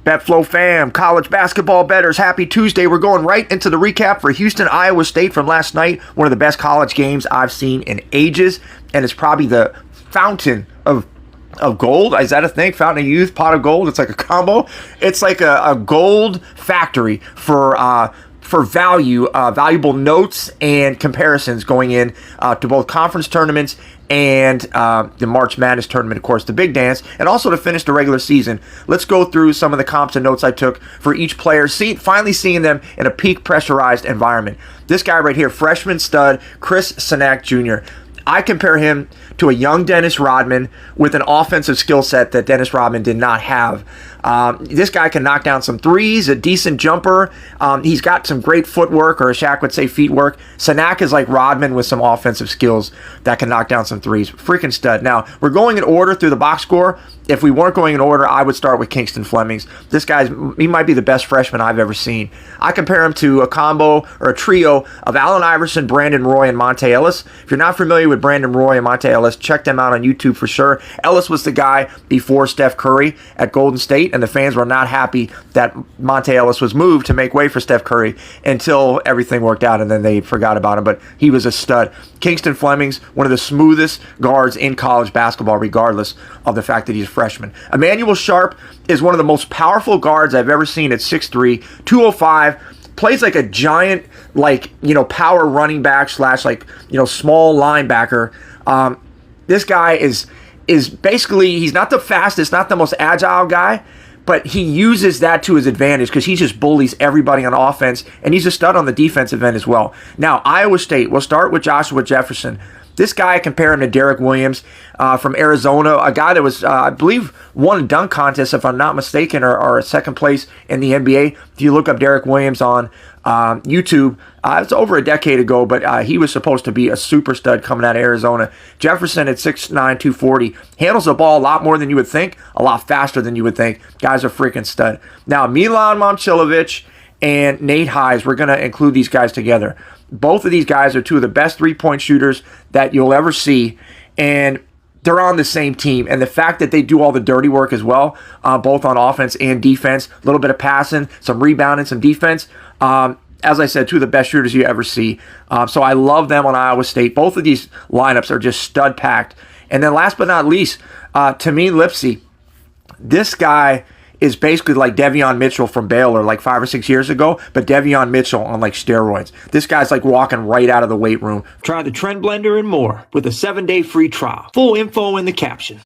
Betflow fam, college basketball bettors, happy Tuesday. We're going right into the recap for Houston, Iowa State from last night. One of the best college games I've seen in ages, and it's probably the fountain of gold. Is that a thing? Fountain of youth, pot of gold. It's like a combo. It's like a gold factory for valuable notes and comparisons going in to both conference tournaments and the March Madness tournament, of course, the big dance, and also to finish the regular season. Let's go through some of the comps and notes I took for each player, finally seeing them in a peak pressurized environment. This guy right here, freshman stud, Chris Sanak Jr., I compare him to a young Dennis Rodman with an offensive skill set that Dennis Rodman did not have. This guy can knock down some threes, a decent jumper. He's got some great footwork, or as Shaq would say, feet work. Sanak is like Rodman with some offensive skills that can knock down some threes. Freaking stud. Now, we're going in order through the box score. If we weren't going in order, I would start with Kingston Flemings. This he might be the best freshman I've ever seen. I compare him to a combo or a trio of Allen Iverson, Brandon Roy, and Monte Ellis. If you're not familiar with Brandon Roy and Monte Ellis, check them out on YouTube for sure. Ellis was the guy before Steph Curry at Golden State, and the fans were not happy that Monte Ellis was moved to make way for Steph Curry until everything worked out, and then they forgot about him, but he was a stud. Kingston Flemings, one of the smoothest guards in college basketball, regardless of the fact that he's a freshman. Emmanuel Sharp is one of the most powerful guards I've ever seen at 6'3", 205, plays like a giant, power running back / small linebacker. This guy is basically, he's not the fastest, not the most agile guy, but he uses that to his advantage because he just bullies everybody on offense, and he's a stud on the defensive end as well. Now, Iowa State, we'll start with Joshua Jefferson. This guy, I compare him to Derek Williams from Arizona, a guy that was, I believe, won a dunk contest, if I'm not mistaken, or second place in the NBA. If you look up Derek Williams on YouTube, it's over a decade ago, but he was supposed to be a super stud coming out of Arizona. Jefferson at 6'9", 240, handles the ball a lot more than you would think, a lot faster than you would think. Guy's a freaking stud. Now, Milan Momcilovic and Nate Hayes, we're going to include these guys together. Both of these guys are two of the best three-point shooters that you'll ever see, and they're on the same team. And the fact that they do all the dirty work as well, both on offense and defense, a little bit of passing, some rebounding, some defense. As I said, two of the best shooters you ever see. So I love them on Iowa State. Both of these lineups are just stud-packed. And then last but not least, Tamim Lipsey. This guy is basically like Devion Mitchell from Baylor like 5 or 6 years ago, but Devion Mitchell on like steroids. This guy's like walking right out of the weight room. Try the Trend Blender and more with a 7-day free trial. Full info in the caption.